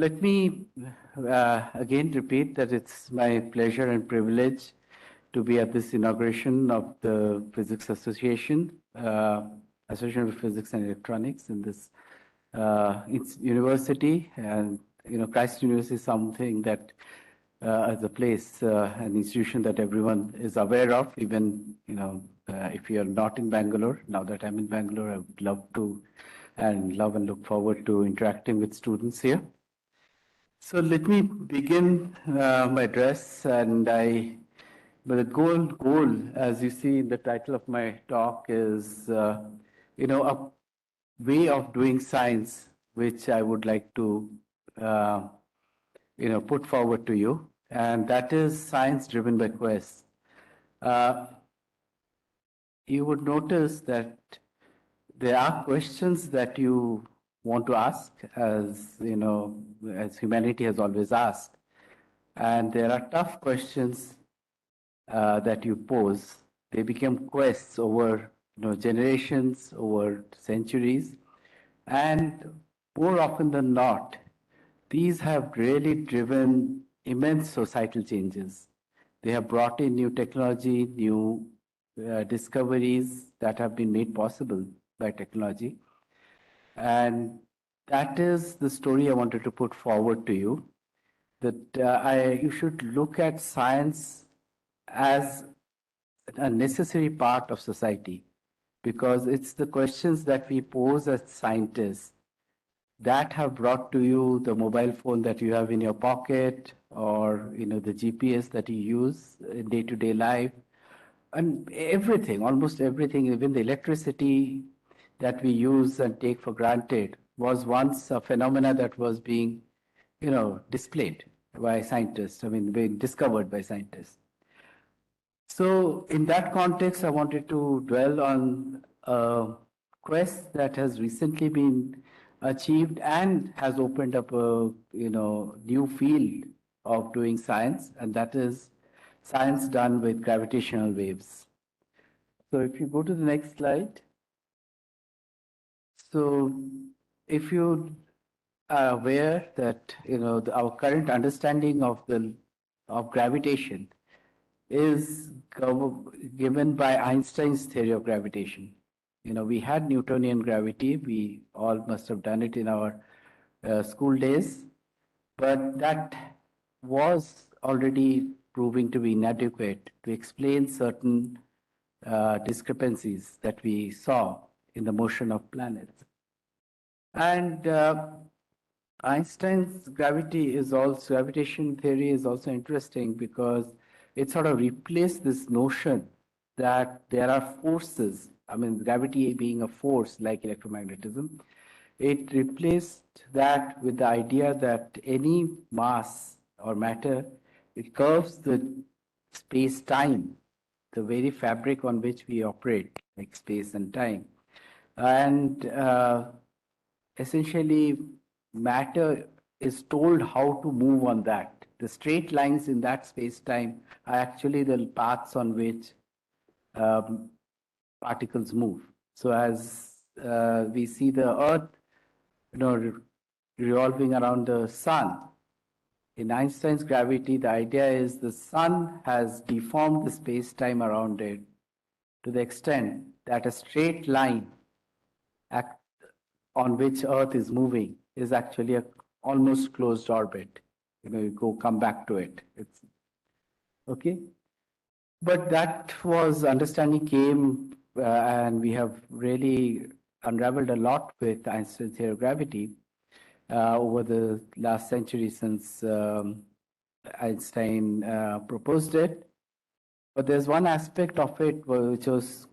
Let me again repeat that it's my pleasure and privilege to be at this inauguration of the Physics Association, Association of Physics and Electronics in this it's university. And Christ University is something that as a place, an institution that everyone is aware of. Even if you are not in Bangalore, now that I'm in Bangalore, I would love to and look forward to interacting with students here. So let me begin my address, and but the goal, as you see in the title of my talk, is a way of doing science, which I would like to uh, put forward to you, and that is science driven by quests. Uh, you would notice that there are questions that you want to ask, as humanity has always asked. And there are tough questions that you pose. They become quests over generations, over centuries, and more often than not, these have really driven immense societal changes. They have brought in new technology, new discoveries that have been made possible by technology. And that is the story I wanted to put forward to you, that you should look at science as a necessary part of society, because it's the questions that we pose as scientists that have brought to you the mobile phone that you have in your pocket, or the GPS that you use in day-to-day life, and everything, almost everything, even the electricity that we use and take for granted was once a phenomena that was being displayed by scientists, being discovered by scientists. So in that context, I wanted to dwell on a quest that has recently been achieved and has opened up a new field of doing science, and that is science done with gravitational waves. So if you go to the next slide. So if you are aware that our current understanding of gravitation is given by Einstein's theory of gravitation. We had Newtonian gravity. We all must have done it in our school days, but that was already proving to be inadequate to explain certain discrepancies that we saw in the motion of planets. And Einstein's gravitation theory is also interesting because it sort of replaced this notion that there are forces. Gravity being a force like electromagnetism, it replaced that with the idea that any mass or matter, it curves the space-time, the very fabric on which we operate, like space and time. And essentially, matter is told how to move on that. The straight lines in that space-time are actually the paths on which um, particles move. So as we see the Earth, revolving around the sun, in Einstein's gravity, the idea is the sun has deformed the space-time around it to the extent that a straight line on which Earth is moving is actually a almost closed orbit. You come back to it. It's okay. But that was understanding came, and we have really unraveled a lot with Einstein's theory of gravity over the last century since Einstein proposed it. But there's one aspect of it which was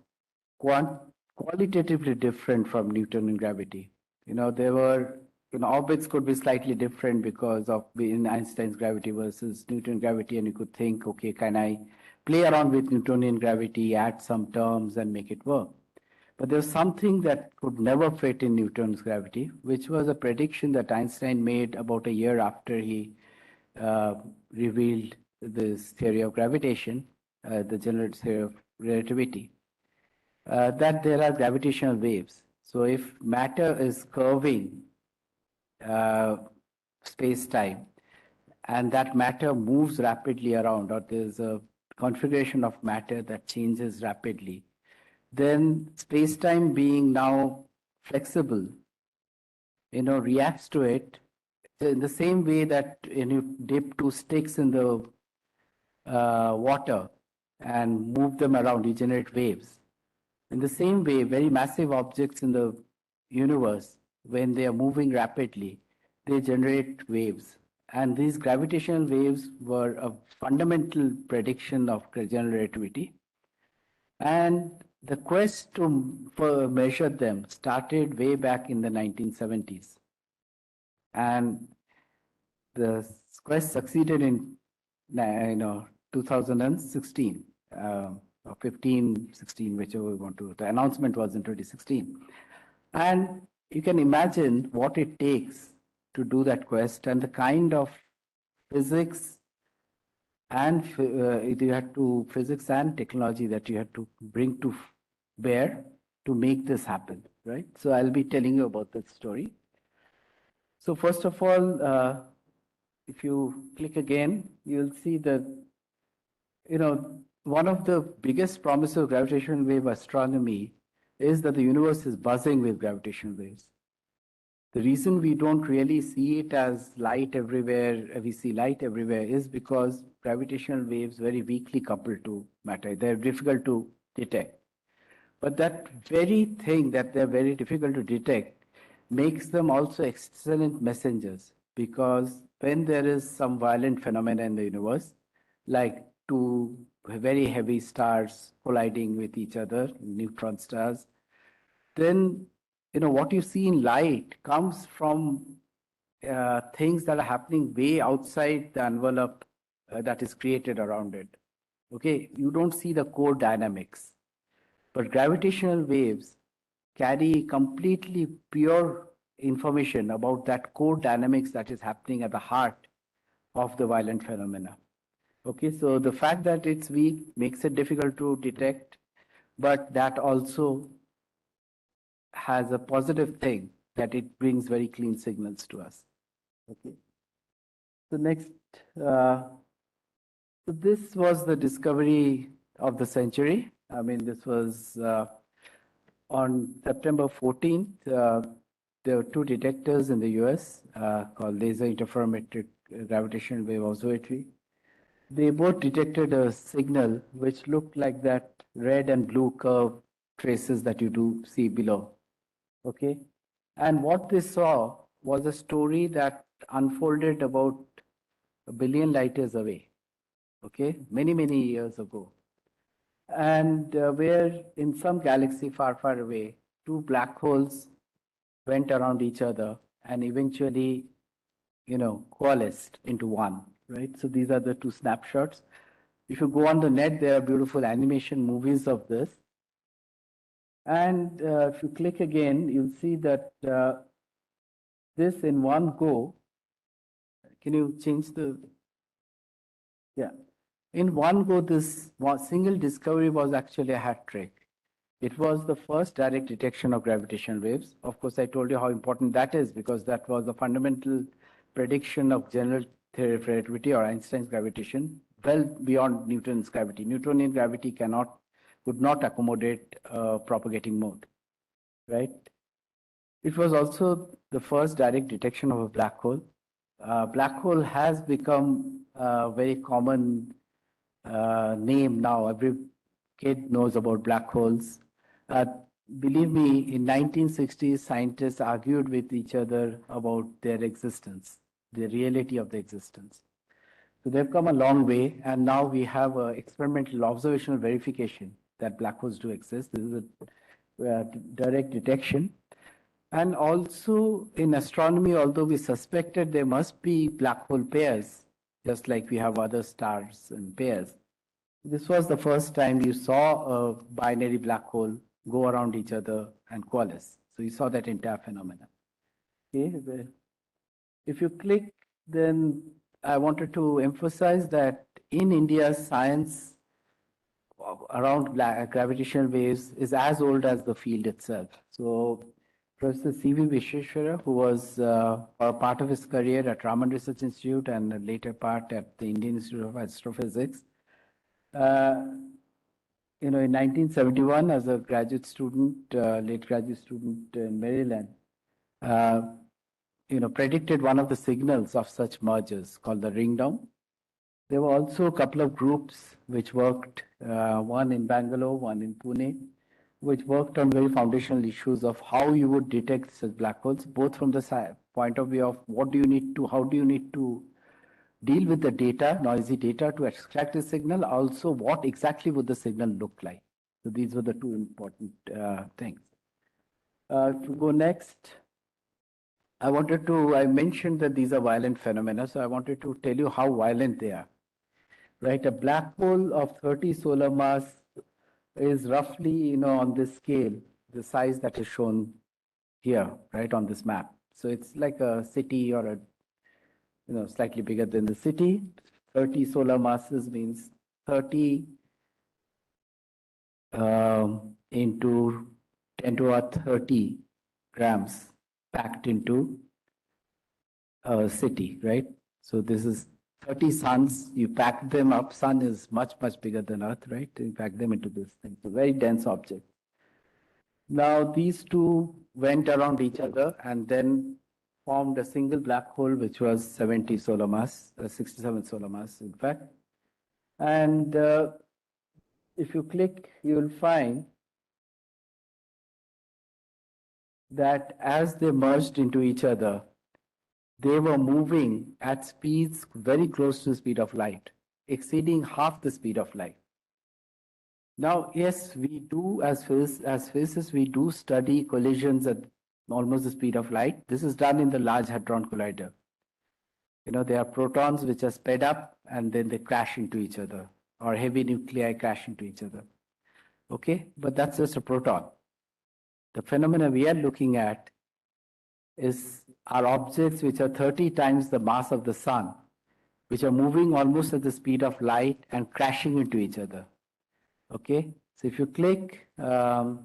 qualitatively different from Newtonian gravity. There were, orbits could be slightly different because of in Einstein's gravity versus Newtonian gravity, and you could think, okay, can I play around with Newtonian gravity, add some terms and make it work? But there's something that could never fit in Newton's gravity, which was a prediction that Einstein made about a year after he revealed this theory of gravitation, the general theory of relativity, that there are gravitational waves. So if matter is curving space-time, and that matter moves rapidly around, or there's a configuration of matter that changes rapidly, then space-time being now flexible, reacts to it in the same way that when you dip two sticks in the water and move them around, you generate waves. In the same way, very massive objects in the universe, when they are moving rapidly, they generate waves. And these gravitational waves were a fundamental prediction of general relativity. And the quest for measure them started way back in the 1970s. And the quest succeeded in 2016, or 15, 16, whichever we want to. The announcement was in 2016. And you can imagine what it takes to do that quest and the kind of physics and physics and technology that you had to bring to bear to make this happen, right? So I'll be telling you about that story. So first of all, if you click again, you'll see that, one of the biggest promises of gravitational wave astronomy is that the universe is buzzing with gravitational waves. The reason we don't really see it as light everywhere, we see light everywhere, is because gravitational waves very weakly coupled to matter. They're difficult to detect. But that very thing that they're very difficult to detect makes them also excellent messengers, because when there is some violent phenomena in the universe, like two very heavy stars colliding with each other, neutron stars, then what you see in light comes from things that are happening way outside the envelope that is created around it. Okay, you don't see the core dynamics, but gravitational waves carry completely pure information about that core dynamics that is happening at the heart of the violent phenomena. Okay, so the fact that it's weak makes it difficult to detect, but that also has a positive thing, that it brings very clean signals to us. Okay. So next, so this was the discovery of the century. I mean, this was on September 14th. There were two detectors in the US called laser interferometric gravitational wave observatory. They both detected a signal which looked like that red and blue curve traces that you do see below. Okay. And what they saw was a story that unfolded about 1 billion light years away. Okay. Many, many years ago. And where in some galaxy far, far away, two black holes went around each other and eventually, coalesced into one, right? So these are the two snapshots. If you go on the net, there are beautiful animation movies of this. And if you click again, you'll see that this in one go, can you change the, yeah. In one go, this single discovery was actually a hat trick. It was the first direct detection of gravitational waves. Of course, I told you how important that is, because that was the fundamental prediction of general theory of relativity, or Einstein's gravitation, well beyond Newton's gravity. Newtonian gravity could not accommodate propagating mode, right? It was also the first direct detection of a black hole. Black hole has become a very common name now. Every kid knows about black holes. Believe me, in 1960s, scientists argued with each other about their existence, the reality of the existence. So they've come a long way, and now we have experimental observational verification that black holes do exist. This is a direct detection. And also in astronomy, although we suspected there must be black hole pairs, just like we have other stars and pairs, this was the first time you saw a binary black hole go around each other and coalesce. So you saw that entire phenomena. Okay. If you click, then I wanted to emphasize that in India, science around gravitational waves is as old as the field itself. So Professor C.V. Visheshwara, who was for part of his career at Raman Research Institute and a later part at the Indian Institute of Astrophysics. In 1971, as a graduate student, late graduate student in Maryland, predicted one of the signals of such mergers called the ring down. There were also a couple of groups which worked, one in Bangalore, one in Pune, which worked on very foundational issues of how you would detect such black holes, both from the point of view of how do you need to deal with the data, noisy data, to extract the signal, also what exactly would the signal look like. So these were the two important things. To go next, I mentioned that these are violent phenomena, so I wanted to tell you how violent they are. Right, a black hole of 30 solar mass is roughly, on this scale, the size that is shown here, right, on this map. So it's like a city or slightly bigger than the city. 30 solar masses means 30 into 10 to the power 30 grams packed into a city, right? So this is 30 suns, you pack them up. Sun is much, much bigger than Earth, right? You pack them into this thing. It's a very dense object. Now, these two went around each other and then formed a single black hole, which was 70 solar mass, 67 solar mass, in fact. And if you click, you will find that as they merged into each other, they were moving at speeds very close to the speed of light, exceeding half the speed of light. Now, yes, we do, as physicists, we do study collisions at almost the speed of light. This is done in the Large Hadron Collider. There are protons which are sped up and then they crash into each other, or heavy nuclei crash into each other. Okay, but that's just a proton. The phenomena we are looking at are objects which are 30 times the mass of the sun, which are moving almost at the speed of light and crashing into each other. Okay, so if you click, yeah.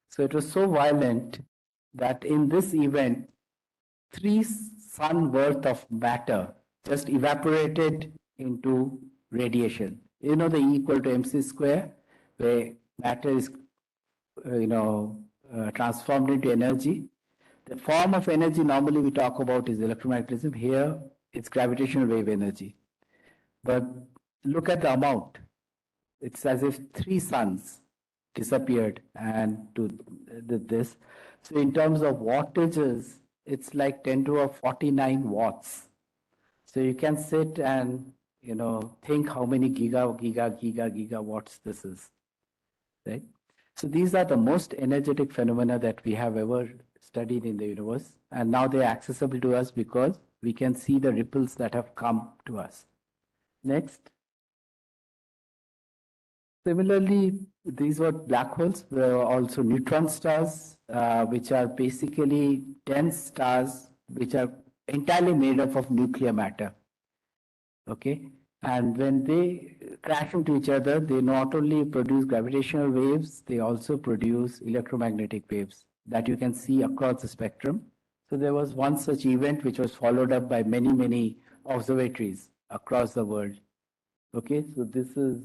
So it was so violent that in this event, 3 sun worth of matter just evaporated into radiation. The E equal to mc square, where matter is, transformed into energy. The form of energy normally we talk about is electromagnetism. Here, it's gravitational wave energy. But look at the amount. It's as if 3 suns disappeared and to this. So in terms of wattages, it's like 10 to the power 49 watts. So you can sit and think how many gigawatts this is, right? So these are the most energetic phenomena that we have ever studied in the universe, and now they're accessible to us because we can see the ripples that have come to us. Next. Similarly, these were black holes. There are also neutron stars, which are basically dense stars, which are entirely made up of nuclear matter. Okay, and when they crash into each other, they not only produce gravitational waves, they also produce electromagnetic waves that you can see across the spectrum. So there was one such event which was followed up by many, many observatories across the world. Okay, so this is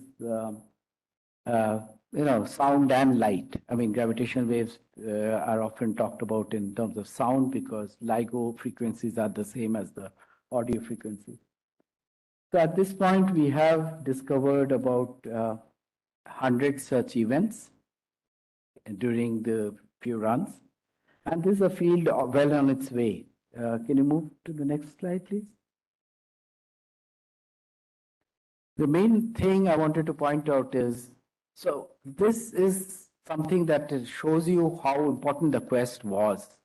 sound and light. I mean, gravitational waves are often talked about in terms of sound because LIGO frequencies are the same as the audio frequency. So at this point, we have discovered about 100 such events during the few runs. And this is a field well on its way. Can you move to the next slide, please? The main thing I wanted to point out is, so this is something that shows you how important the quest was.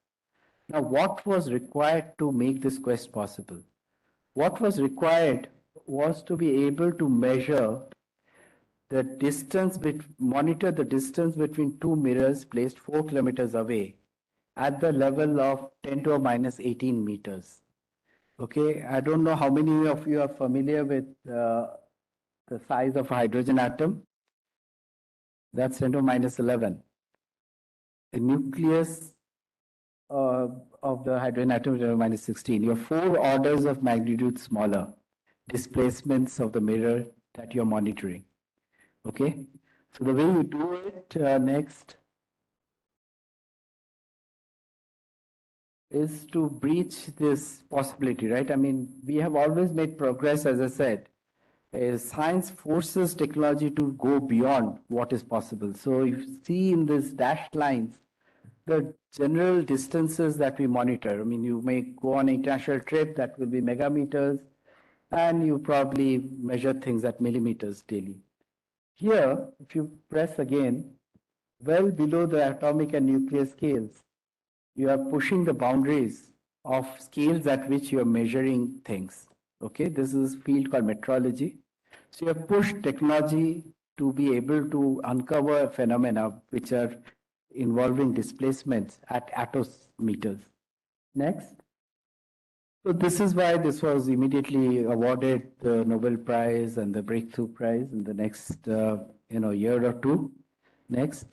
Now, what was required to make this quest possible? What was required was to be able to measure the distance, monitor the distance between two mirrors placed 4 kilometers away at the level of 10 to the minus 18 meters. Okay, I don't know how many of you are familiar with the size of a hydrogen atom. That's 10 to minus 11. The nucleus of the hydrogen atom is 10 to minus 16. You're 4 orders of magnitude smaller displacements of the mirror that you're monitoring. Okay? So the way you do it next is to breach this possibility, right? I mean, we have always made progress, as I said. Science forces technology to go beyond what is possible. So you see in these dashed lines, the general distances that we monitor. I mean, you may go on an international trip that will be megameters, and you probably measure things at millimeters daily. Here, if you press again, well below the atomic and nuclear scales, you are pushing the boundaries of scales at which you are measuring things. Okay, this is a field called metrology. So you have pushed technology to be able to uncover phenomena which are involving displacements at attometers. Next. So this is why this was immediately awarded the Nobel Prize and the Breakthrough Prize in the next year or two. Next.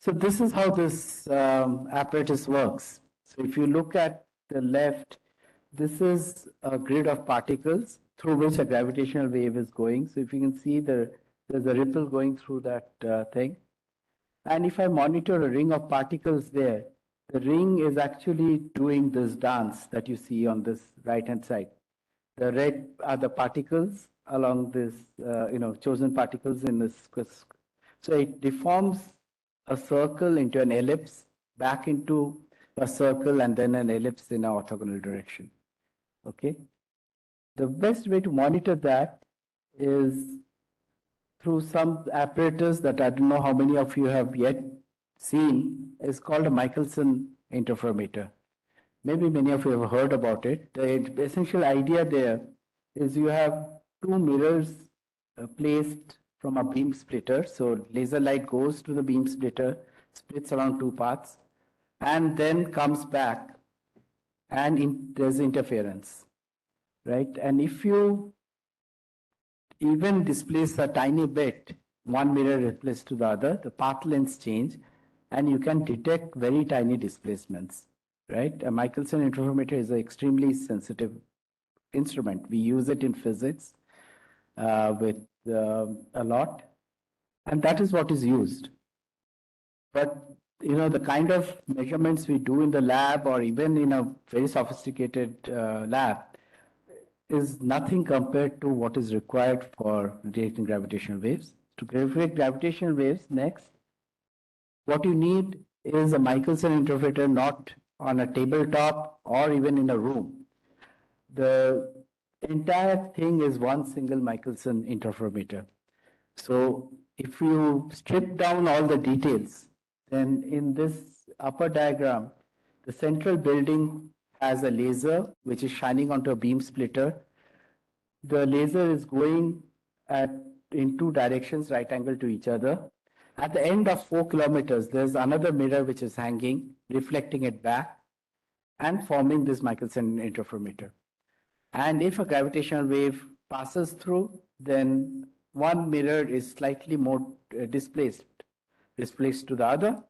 So this is how this apparatus works. So if you look at the left, this is a grid of particles through which a gravitational wave is going. So if you can see there's a ripple going through that thing. And if I monitor a ring of particles there, the ring is actually doing this dance that you see on this right-hand side. The red are the particles along this, chosen particles in this. So it deforms a circle into an ellipse, back into a circle, and then an ellipse in an orthogonal direction. Okay. The best way to monitor that is through some apparatus that I don't know how many of you have yet seen. Is called a Michelson interferometer. Maybe many of you have heard about it. The essential idea there is you have 2 mirrors placed from a beam splitter. So laser light goes to the beam splitter, splits around 2 paths, and then comes back, and there's interference, right? And if you even displace a tiny bit, one mirror replaces to the other, the path lengths change, and you can detect very tiny displacements, right? A Michelson interferometer is an extremely sensitive instrument. We use it in physics with a lot, and that is what is used. But the kind of measurements we do in the lab or even in a very sophisticated lab is nothing compared to what is required for detecting gravitational waves. To detect gravitational waves, next, what you need is a Michelson interferometer not on a tabletop or even in a room. The entire thing is one single Michelson interferometer. So if you strip down all the details, then in this upper diagram, the central building has a laser which is shining onto a beam splitter. The laser is going in 2 directions, right angle to each other. At the end of 4 kilometers, there's another mirror which is hanging, reflecting it back and forming this Michelson interferometer. And if a gravitational wave passes through, then one mirror is slightly more displaced to the other,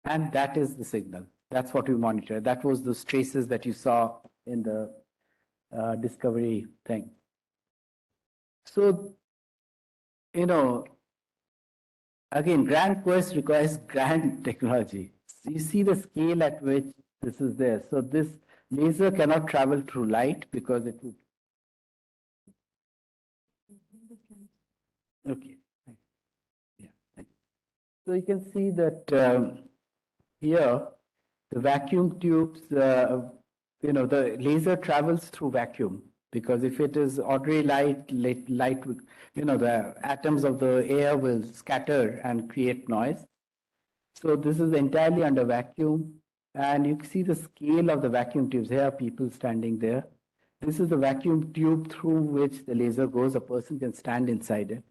and that is the signal. That's what we monitor. That was those traces that you saw in the discovery thing. So, again, grand quest requires grand technology. You see the scale at which this is there. So this laser cannot travel through light because it would. Okay. Yeah. So you can see that here, the vacuum tubes, the laser travels through vacuum, because if it is ordinary light, the atoms of the air will scatter and create noise. So this is entirely under vacuum, and you can see the scale of the vacuum tubes. Here are people standing there. This is the vacuum tube through which the laser goes. A person can stand inside it.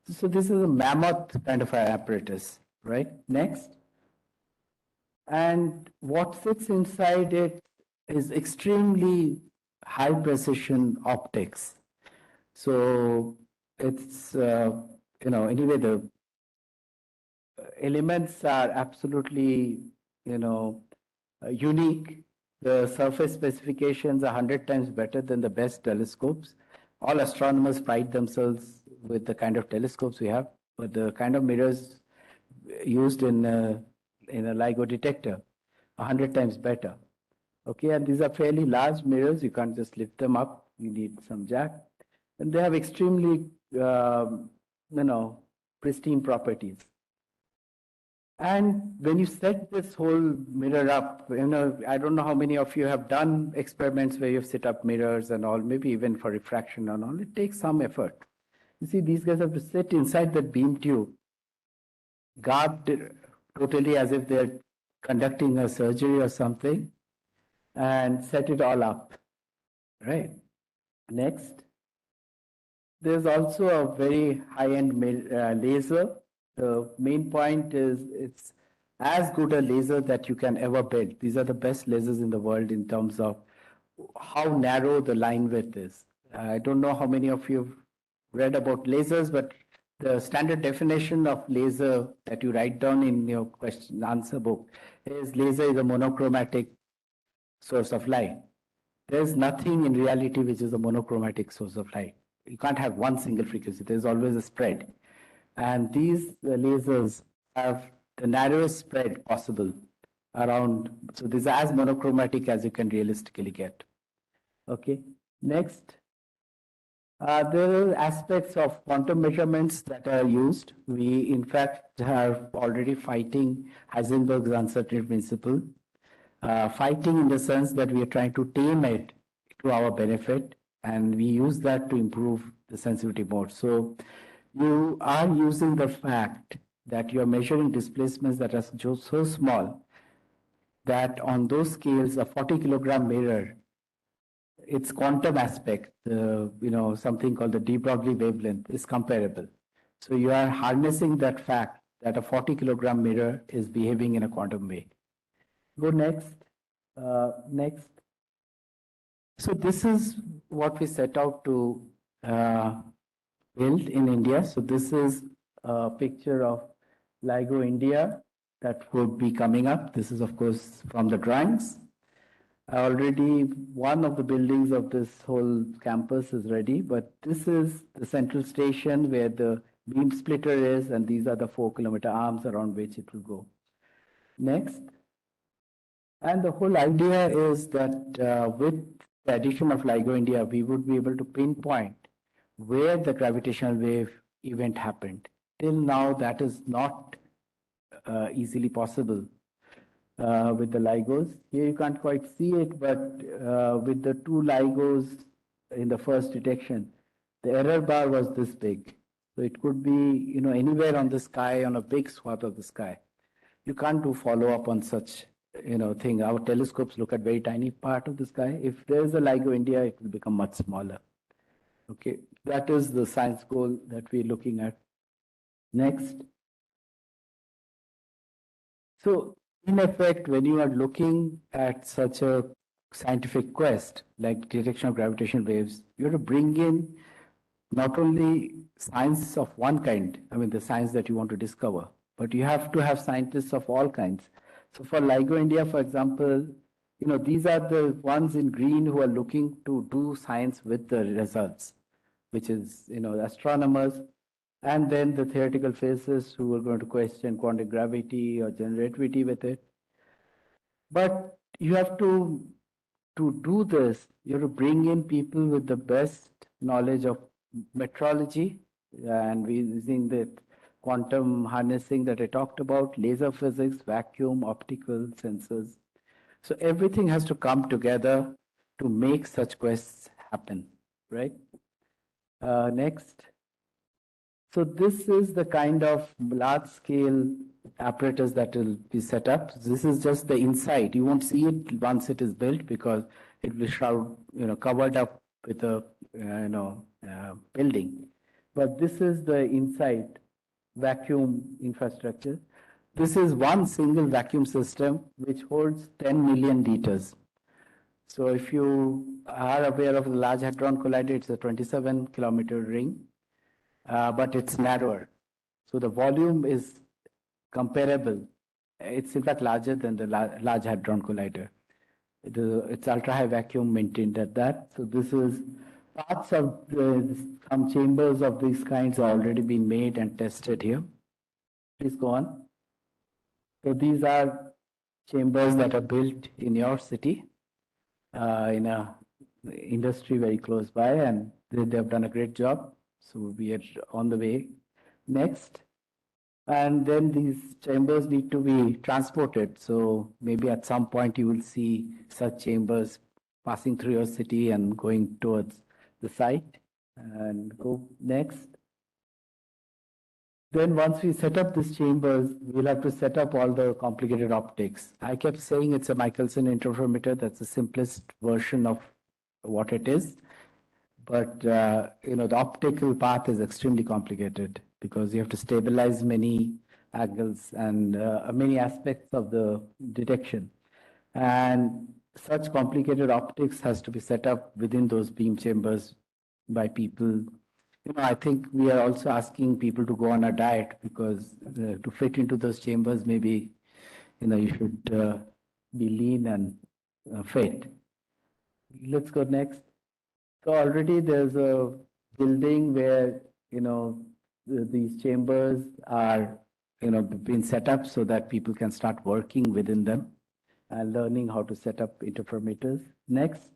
So this is a mammoth kind of apparatus, right? Next. And what sits inside it is extremely high precision optics. So it's, anyway, the elements are absolutely, unique. The surface specifications are 100 times better than the best telescopes. All astronomers pride themselves with the kind of telescopes we have, but the kind of mirrors used in a LIGO detector, 100 times better. Okay, and these are fairly large mirrors. You can't just lift them up. You need some jack, and they have extremely, pristine properties. And when you set this whole mirror up, I don't know how many of you have done experiments where you've set up mirrors and all, maybe even for refraction and all. It takes some effort. You see, these guys have to sit inside that beam tube, garbed totally as if they're conducting a surgery or something, and set it all up. Right. Next. There's also a very high-end laser. The main point is it's as good a laser that you can ever build. These are the best lasers in the world in terms of how narrow the line width is. I don't know how many of you have read about lasers, but the standard definition of laser that you write down in your question answer book is laser is a monochromatic source of light. There's nothing in reality which is a monochromatic source of light. You can't have one single frequency. There's always a spread. And these lasers have the narrowest spread possible around. So these are as monochromatic as you can realistically get. Okay. Next. There are aspects of quantum measurements that are used. We, in fact, are already fighting Heisenberg's uncertainty principle. Fighting in the sense that we are trying to tame it to our benefit, and we use that to improve the sensitivity more. So you are using the fact that you are measuring displacements that are so small that on those scales, a 40-kilogram mirror, its quantum aspect, something called the de Broglie wavelength, is comparable. So you are harnessing that fact that a 40-kilogram mirror is behaving in a quantum way. Go next. Next. So this is what we set out to build in India. So this is a picture of LIGO India that would be coming up. This is, of course, from the drawings. Already one of the buildings of this whole campus is ready, but this is the central station where the beam splitter is, and these are the 4-kilometer arms around which it will go. Next. And the whole idea is that with the addition of LIGO India, we would be able to pinpoint where the gravitational wave event happened. Till now, that is not easily possible with the LIGOs. Here you can't quite see it, but with the two LIGOs in the first detection, the error bar was this big. So it could be, anywhere on the sky, on a big swath of the sky. You can't do follow-up on such thing. Our telescopes look at very tiny part of the sky. If there is a LIGO India, it will become much smaller. Okay, that is the science goal that we're looking at. Next. So, in effect, when you are looking at such a scientific quest like detection of gravitational waves, you have to bring in not only science of one kind, the science that you want to discover, but you have to have scientists of all kinds. So for LIGO India, for example, these are the ones in green who are looking to do science with the results, which is, astronomers, and then the theoretical physicists who are going to question quantum gravity or generativity with it. But you have to do this, you have to bring in people with the best knowledge of metrology, and we're using the quantum harnessing that I talked about, laser physics, vacuum, optical sensors. So everything has to come together to make such quests happen, right? Next. So this is the kind of large-scale apparatus that will be set up. This is just the inside. You won't see it once it is built because it will be covered up with a building. But this is the inside vacuum infrastructure. This is one single vacuum system which holds 10 million liters. So if you are aware of the Large Hadron Collider, it's a 27-kilometer ring, but it's narrower. So the volume is comparable. It's in fact larger than the Large Hadron Collider. It's ultra-high vacuum maintained at that. So this is parts of some chambers of these kinds are already been made and tested here. Please go on. So these are chambers that are built in your city, in a industry very close by, and they have done a great job. So we are on the way. Next. And then these chambers need to be transported. So maybe at some point you will see such chambers passing through your city and going towards the site. And go next. Then once we set up these chambers, we'll have to set up all the complicated optics. I kept saying it's a Michelson interferometer. That's the simplest version of what it is. But the optical path is extremely complicated because you have to stabilize many angles and many aspects of the detection. And such complicated optics has to be set up within those beam chambers by people. I think we are also asking people to go on a diet because to fit into those chambers, maybe, you should be lean and fit. Let's go next. So already there's a building where, these chambers are, being set up so that people can start working within them and learning how to set up interferometers. Next.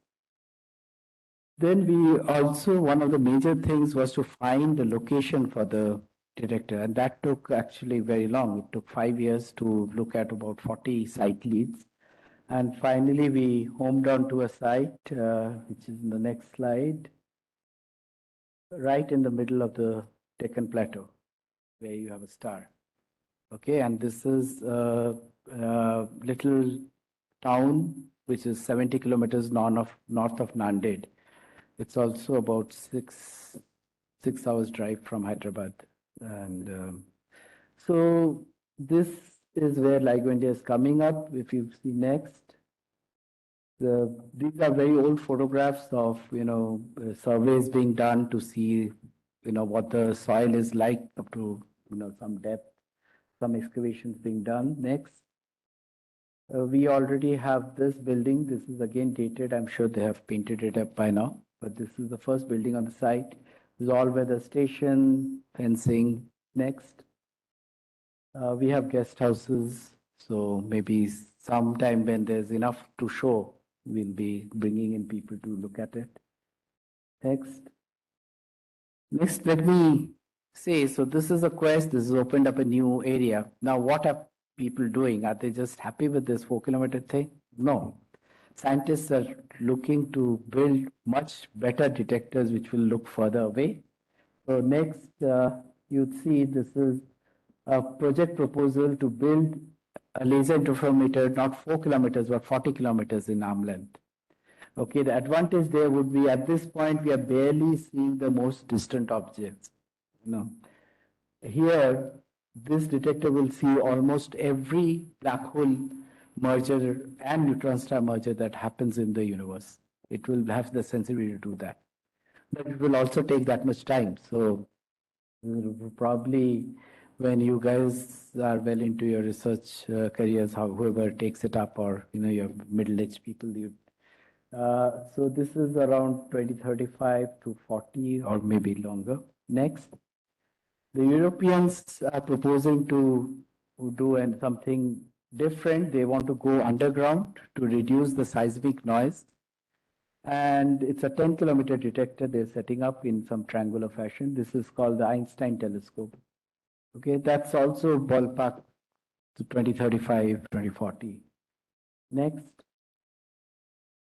Then we also, one of the major things was to find the location for the detector, and that took actually very long. It took 5 years to look at about 40 site leads. And finally, we homed on to a site, which is in the next slide, right in the middle of the Deccan Plateau, where you have a star. Okay, and this is a little town which is 70 kilometers north of Nanded. It's also about six hours drive from Hyderabad. And so this is where LIGO India is coming up. If you see next, these are very old photographs of surveys being done to see what the soil is like up to some depth, some excavations being done. Next. We already have this building. This is again dated. I'm sure they have painted it up by now, but this is the first building on the site. This is all-weather station, fencing. Next. We have guest houses, so maybe sometime when there's enough to show, we'll be bringing in people to look at it. Next. Next, let me say, so this is a quest. This has opened up a new area. Now, what are people doing? Are they just happy with this 4-kilometer thing? No. Scientists are looking to build much better detectors which will look further away. So next, you'd see this is a project proposal to build a laser interferometer, not 4 kilometers, but 40 kilometers in arm length. Okay, the advantage there would be at this point, we are barely seeing the most distant objects. Here, this detector will see almost every black hole merger and neutron star merger that happens in the universe. It will have the sensitivity to do that. But it will also take that much time. So probably when you guys are well into your research careers, whoever takes it up, or your middle-aged people, so this is around 2035 to 40 or maybe longer. Next. The Europeans are proposing to do something different. They want to go underground to reduce the seismic noise. And it's a 10-kilometer detector they're setting up in some triangular fashion. This is called the Einstein telescope. Okay, that's also ballpark to 2035, 2040. Next.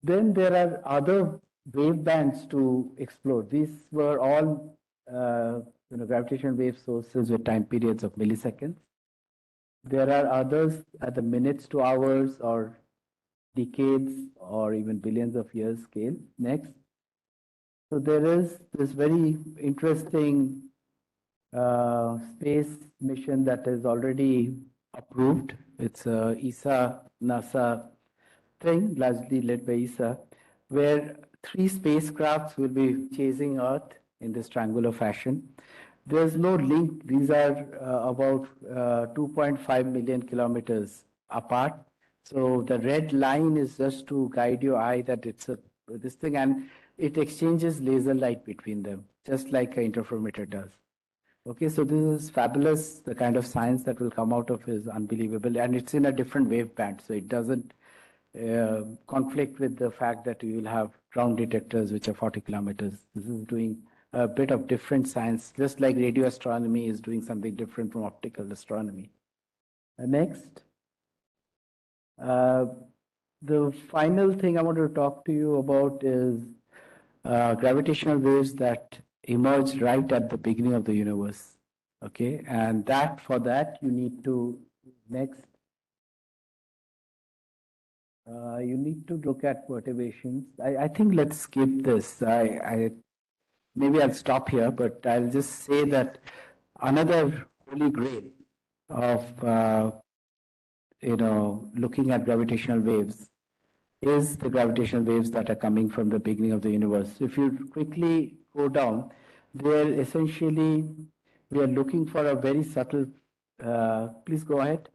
Then there are other wave bands to explore. These were all gravitational wave sources with time periods of milliseconds. There are others at the minutes to hours or decades or even billions of years scale. Next. So there is this very interesting space mission that is already approved. It's a ESA NASA thing, largely led by ESA. where 3 spacecrafts will be chasing Earth in this triangular fashion. There's no link. These are about 2.5 million kilometers apart. So the red line is just to guide your eye that it's this thing, and it exchanges laser light between them, just like an interferometer does. Okay, so this is fabulous. The kind of science that will come out of it is unbelievable, and it's in a different wave band, so it doesn't conflict with the fact that you will have ground detectors which are 40 kilometers. This is doing a bit of different science, just like radio astronomy is doing something different from optical astronomy. Next. The final thing I want to talk to you about is gravitational waves that emerged right at the beginning of the universe. Okay, and for that you need to next. You need to look at perturbations. I think let's skip this. Maybe I'll stop here, but I'll just say that another holy grail of looking at gravitational waves is the gravitational waves that are coming from the beginning of the universe. If you quickly go down, they're essentially, we are looking for a very subtle, please go ahead,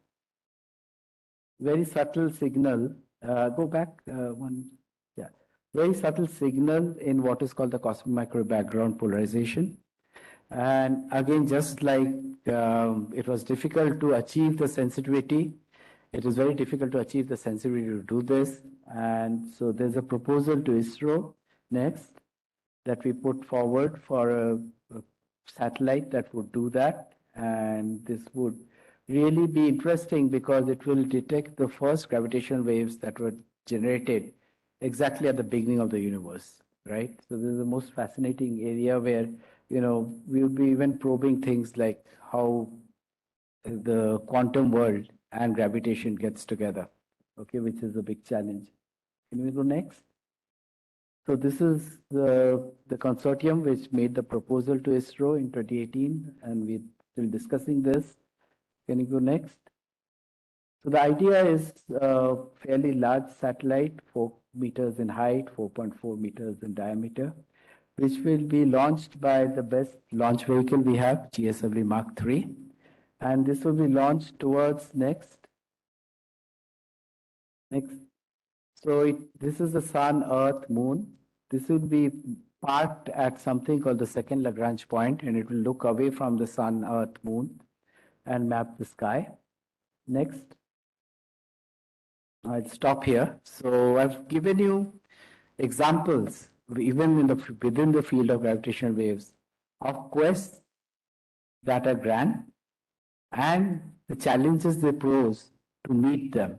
very subtle signal. Go back one, yeah, very subtle signal in what is called the cosmic microwave background polarization. And again, just like it was difficult to achieve the sensitivity, it is very difficult to achieve the sensitivity to do this. And so there's a proposal to ISRO next that we put forward for a satellite that would do that. And this would really be interesting because it will detect the first gravitational waves that were generated exactly at the beginning of the universe, right? So this is the most fascinating area where, we'll be even probing things like how the quantum world and gravitation gets together, okay, which is a big challenge. Can we go next? So this is the consortium which made the proposal to ISRO in 2018, and we're still discussing this. Can you go next? So the idea is a fairly large satellite, 4 meters in height, 4.4 meters in diameter, which will be launched by the best launch vehicle we have, GSLV Mark III. And this will be launched towards next. So this is the sun, earth, moon. This will be parked at something called the second Lagrange point, and it will look away from the sun, earth, moon, and map the sky. Next. I'll stop here. So I've given you examples, even within the field of gravitational waves, of quests that are grand and the challenges they pose to meet them.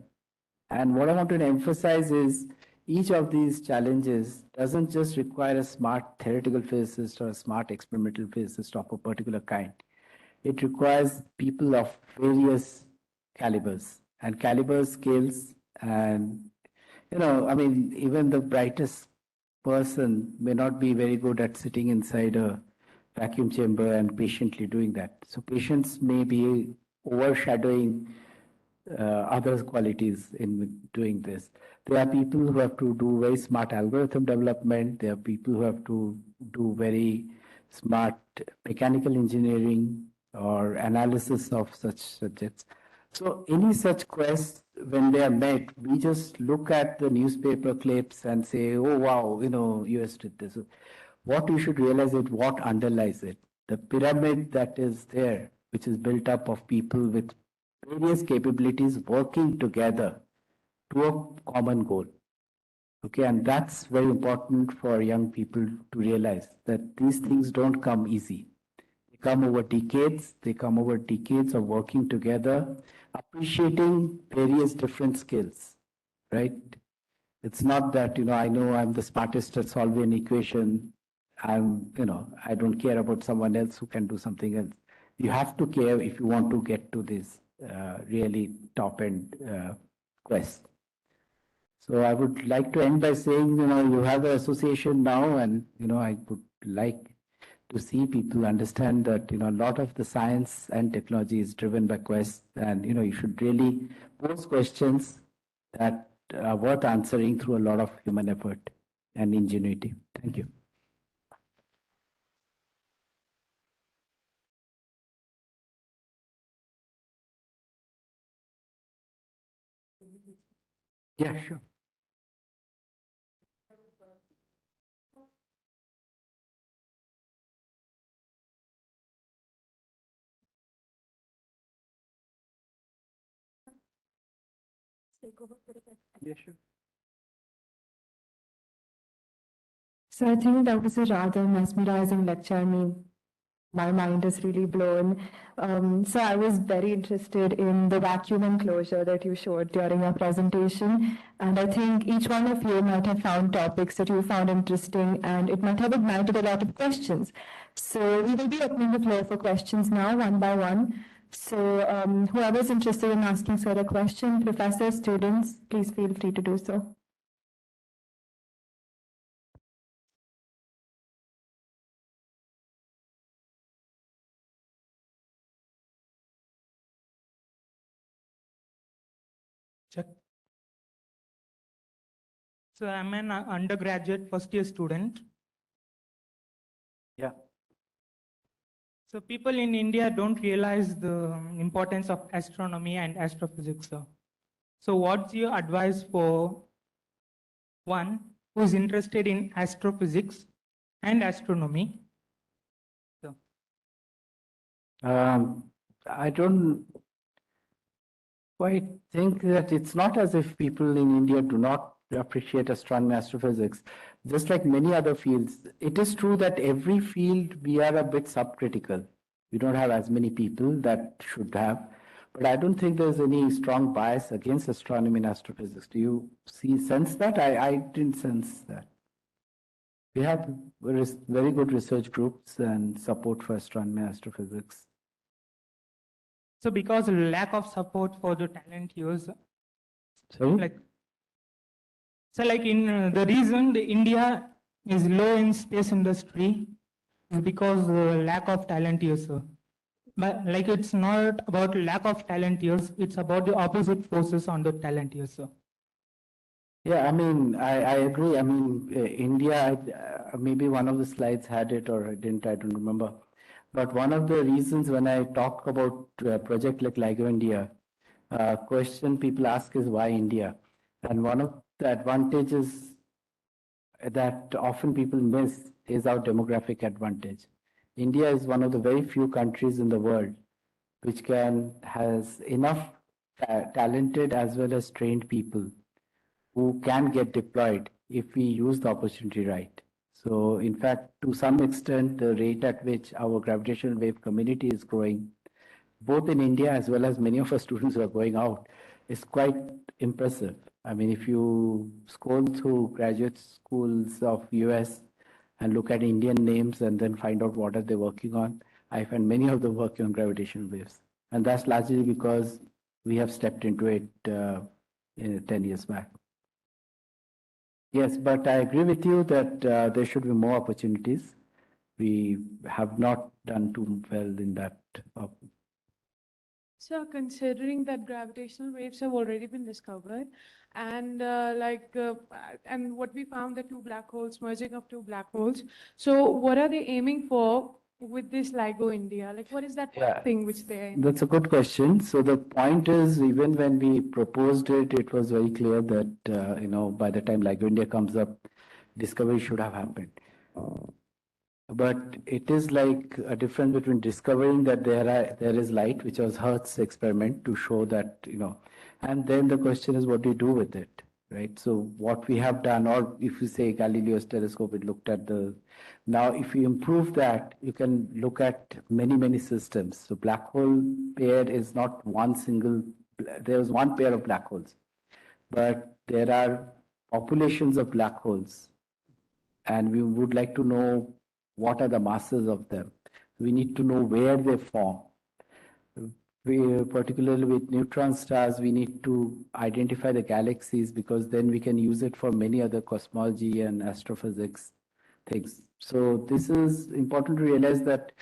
And what I want to emphasize is each of these challenges doesn't just require a smart theoretical physicist or a smart experimental physicist of a particular kind. It requires people of various calibers and caliber skills. And, even the brightest person may not be very good at sitting inside a vacuum chamber and patiently doing that. So patience may be overshadowing other qualities in doing this. There are people who have to do very smart algorithm development. There are people who have to do very smart mechanical engineering or analysis of such subjects. So any such quests, when they are met, we just look at the newspaper clips and say, oh, wow, US did this. What you should realize is what underlies it. The pyramid that is there, which is built up of people with various capabilities working together to a common goal. Okay, and that's very important for young people to realize that these things don't come easy. They come over decades. They come over decades of working together, appreciating various different skills, right? It's not that, I know I'm the smartest at solving an equation. I don't care about someone else who can do something else. You have to care if you want to get to this really top-end quest. So I would like to end by saying, you have an association now, and, I would like to see people understand that, a lot of the science and technology is driven by quests, and, you should really pose questions that are worth answering through a lot of human effort. and ingenuity. Thank you. Yeah, sure. Yeah, sure. So I think that was a rather mesmerizing lecture. I mean, my mind is really blown. So I was very interested in the vacuum enclosure that you showed during your presentation. And I think each one of you might have found topics that you found interesting, and it might have ignited a lot of questions. So we will be opening the floor for questions now, one by one. So whoever's interested in asking further questions, professors, students, please feel free to do so. Check. So I'm an undergraduate first year student. Yeah. So people in India don't realize the importance of astronomy and astrophysics. So what's your advice for one who's interested in astrophysics and astronomy? So, I don't quite think that it's not as if people in India do not appreciate astronomy, astrophysics. Just like many other fields, it is true that every field we are a bit subcritical. We don't have as many people that should have. But I don't think there's any strong bias against astronomy and astrophysics. Do you sense that? I didn't sense that. We have very good research groups and support for astronomy and astrophysics. so because lack of support for the talent use, Sorry? like in the reason the India is low in space industry is because lack of talent use. But like it's not about lack of talent use, it's about the opposite forces on the talent use. Yeah, I mean, I agree. I mean, India, maybe one of the slides had it or I didn't, I don't remember. But one of the reasons when I talk about a project like LIGO India, question people ask is why India? And one of the advantages that often people miss is our demographic advantage. India is one of the very few countries in the world which has enough talented as well as trained people who can get deployed if we use the opportunity right. So in fact, to some extent, the rate at which our gravitational wave community is growing, both in India as well as many of our students who are going out, is quite impressive. I mean, if you scroll through graduate schools of US and look at Indian names and then find out what are they working on, I find many of them working on gravitational waves. And that's largely because we have stepped into it 10 years back. Yes, but I agree with you that there should be more opportunities. We have not done too well in that. So, considering that gravitational waves have already been discovered, and and what we found the two black holes, merging of two black holes. So, what are they aiming for with this LIGO India? Like, what is that thing which they're aiming? That's a good question. So the point is, even when we proposed it, it was very clear that by the time LIGO India comes up, discovery should have happened. But it is like a difference between discovering that there is light, which was Hertz's experiment to show that, and then the question is what do you do with it, right? So what we have done, or if you say Galileo's telescope, it looked at now if you improve that, you can look at many, many systems. So black hole pair is not one single, there is one pair of black holes, but there are populations of black holes, and we would like to know what are the masses of them. We need to know where they form. Particularly with neutron stars, we need to identify the galaxies because then we can use it for many other cosmology and astrophysics things. So this is important to realize that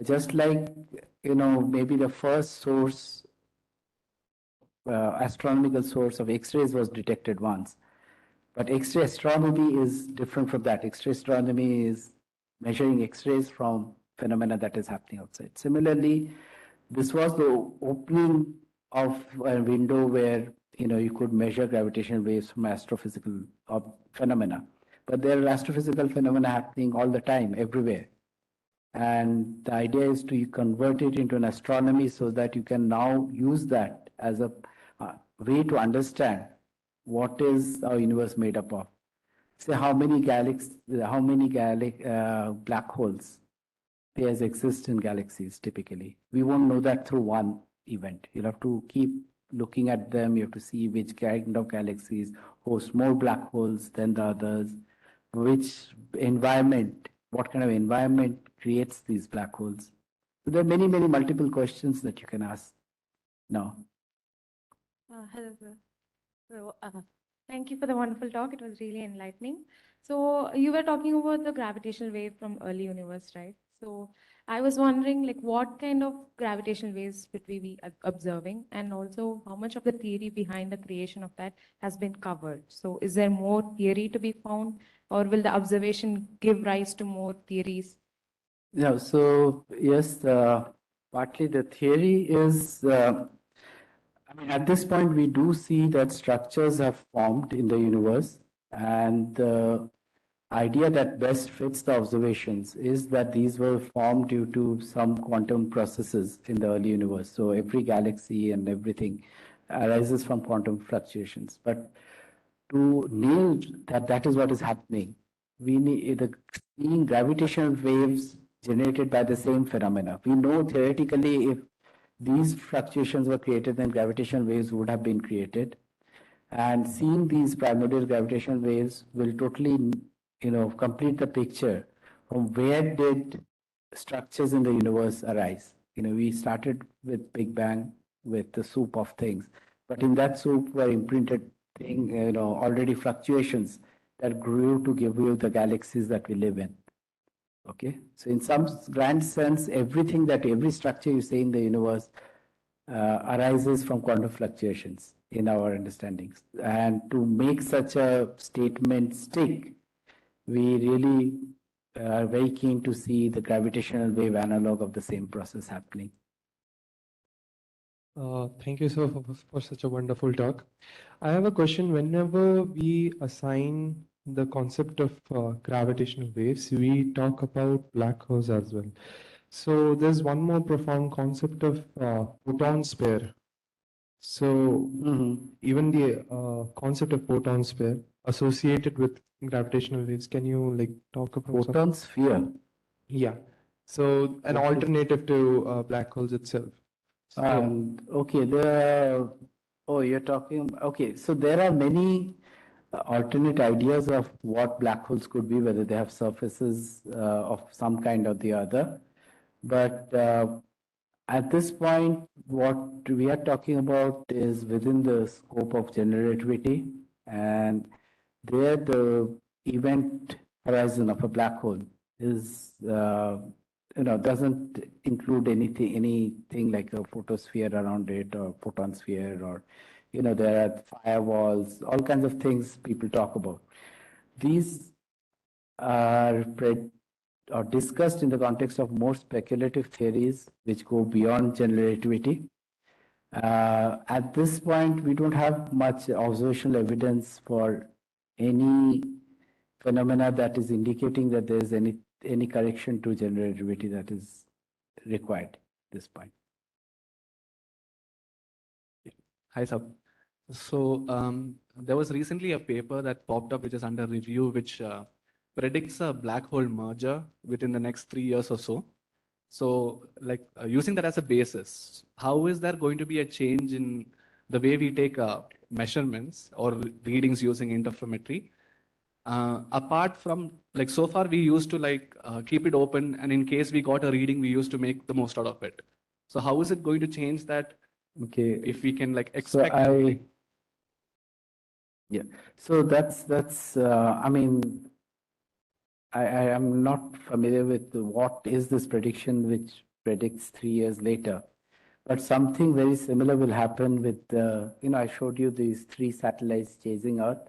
just like, maybe the first astronomical source of X-rays was detected once. But X-ray astronomy is different from that. X-ray astronomy is measuring X-rays from phenomena that is happening outside. Similarly, this was the opening of a window where you could measure gravitational waves from astrophysical phenomena. But there are astrophysical phenomena happening all the time, everywhere. And the idea is to convert it into an astronomy so that you can now use that as a way to understand what is our universe made up of. Say how many black holes pairs exist in galaxies typically. We won't know that through one event. You'll have to keep looking at them. You have to see which kind of galaxies host more black holes than the others, which environment, what kind of environment creates these black holes. So there are many, many multiple questions that you can ask now. Hello, sir. So, thank you for the wonderful talk. It was really enlightening. So, you were talking about the gravitational wave from early universe, right? So, I was wondering, like, what kind of gravitational waves would we be observing, and also how much of the theory behind the creation of that has been covered? So, is there more theory to be found, or will the observation give rise to more theories? Yeah. So yes, partly the theory is. I mean, at this point, we do see that structures have formed in the universe, and the idea that best fits the observations is that these were formed due to some quantum processes in the early universe. So every galaxy and everything arises from quantum fluctuations. But to nail that that is what is happening, we need seeing gravitational waves generated by the same phenomena. We know theoretically if these fluctuations were created, then gravitational waves would have been created. And seeing these primordial gravitational waves will totally, complete the picture from where did structures in the universe arise. We started with Big Bang, with the soup of things, but in that soup were imprinted already fluctuations that grew to give you the galaxies that we live in. Okay, so in some grand sense, every structure you see in the universe arises from quantum fluctuations in our understandings. And to make such a statement stick, we really are very keen to see the gravitational wave analog of the same process happening. Thank you, sir, for such a wonderful talk. I have a question. Whenever we assign the concept of gravitational waves, we talk about black holes as well. So there's one more profound concept of photon sphere. So even the concept of photon sphere associated with gravitational waves, can you talk about Photon sphere? Yeah. So an alternative to black holes itself. Okay, you're talking, okay, so there are many alternate ideas of what black holes could be, whether they have surfaces of some kind or the other. But at this point, what we are talking about is within the scope of generativity, and there the event horizon of a black hole is doesn't include anything like a photosphere around it or photon sphere, or there are firewalls, all kinds of things people talk about. These are discussed in the context of more speculative theories which go beyond generativity. At this point, we don't have much observational evidence for any phenomena that is indicating that there is any correction to generativity that is required at this point. Hi, sir. So there was recently a paper that popped up which is under review, which predicts a black hole merger within the next 3 years or so. So using that as a basis, how is there going to be a change in the way we take measurements or readings using interferometry? Apart from, so far we used to keep it open, and in case we got a reading, we used to make the most out of it. So how is it going to change that? Okay, if we can expect. So that's I mean, I am not familiar with what is this prediction which predicts 3 years later, but something very similar will happen with I showed you these 3 satellites chasing Earth.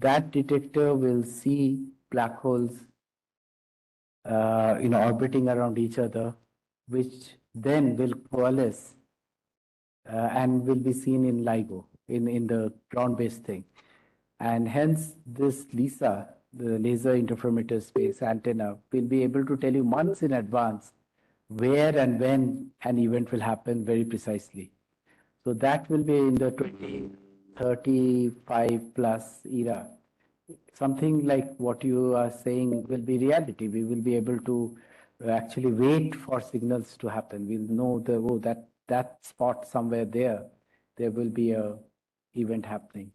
that detector will see black holes orbiting around each other, which then will coalesce and will be seen in LIGO, in the ground-based thing. And hence this LISA, the laser interferometer space antenna, will be able to tell you months in advance where and when an event will happen very precisely. So that will be in the 2035 plus era. Something like what you are saying will be reality. We will be able to actually wait for signals to happen. We'll know that spot somewhere there will be a event happening.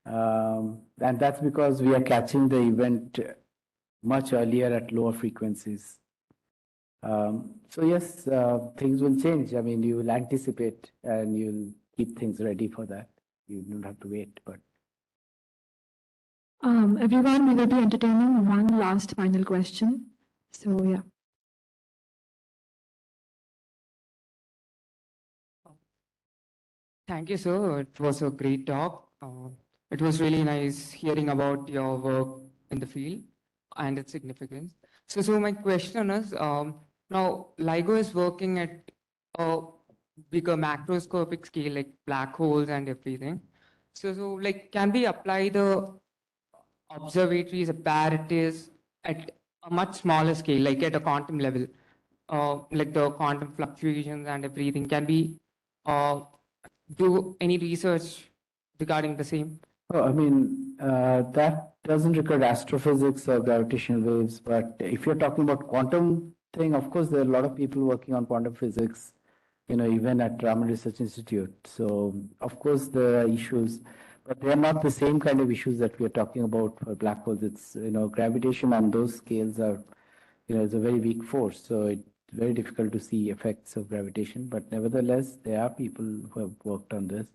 And that's because we are catching the event much earlier at lower frequencies. So yes, things will change. I mean, you will anticipate and you'll keep things ready for that. You don't have to wait, but. Everyone, we will be entertaining one last final question. So yeah. Thank you, sir. It was a great talk. It was really nice hearing about your work in the field and its significance. So my question is, now LIGO is working at a bigger macroscopic scale, like black holes and everything. So like, can we apply the observatories apparatus at a much smaller scale, like at a quantum level, like the quantum fluctuations and everything? Can we do any research regarding the same? Oh, I mean, that doesn't require astrophysics or gravitational waves, but if you're talking about quantum thing, of course, there are a lot of people working on quantum physics, even at Raman Research Institute. So, of course, there are issues, but they are not the same kind of issues that we are talking about for black holes. It's, gravitation on those scales are, is a very weak force. So it's very difficult to see effects of gravitation, but nevertheless, there are people who have worked on this.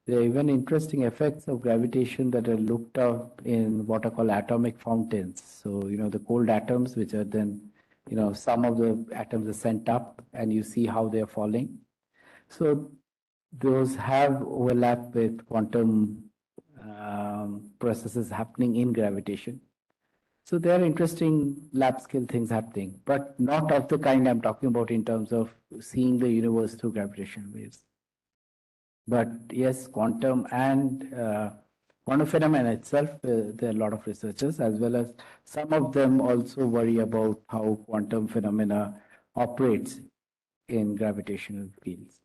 There are even interesting effects of gravitation that are looked up in what are called atomic fountains. So, the cold atoms, which are then, some of the atoms are sent up and you see how they're falling. So those have overlap with quantum processes happening in gravitation. So there are interesting lab scale things happening, but not of the kind I'm talking about in terms of seeing the universe through gravitational waves. But yes, quantum and quantum phenomena itself, there are a lot of researchers, as well as some of them also worry about how quantum phenomena operates in gravitational fields.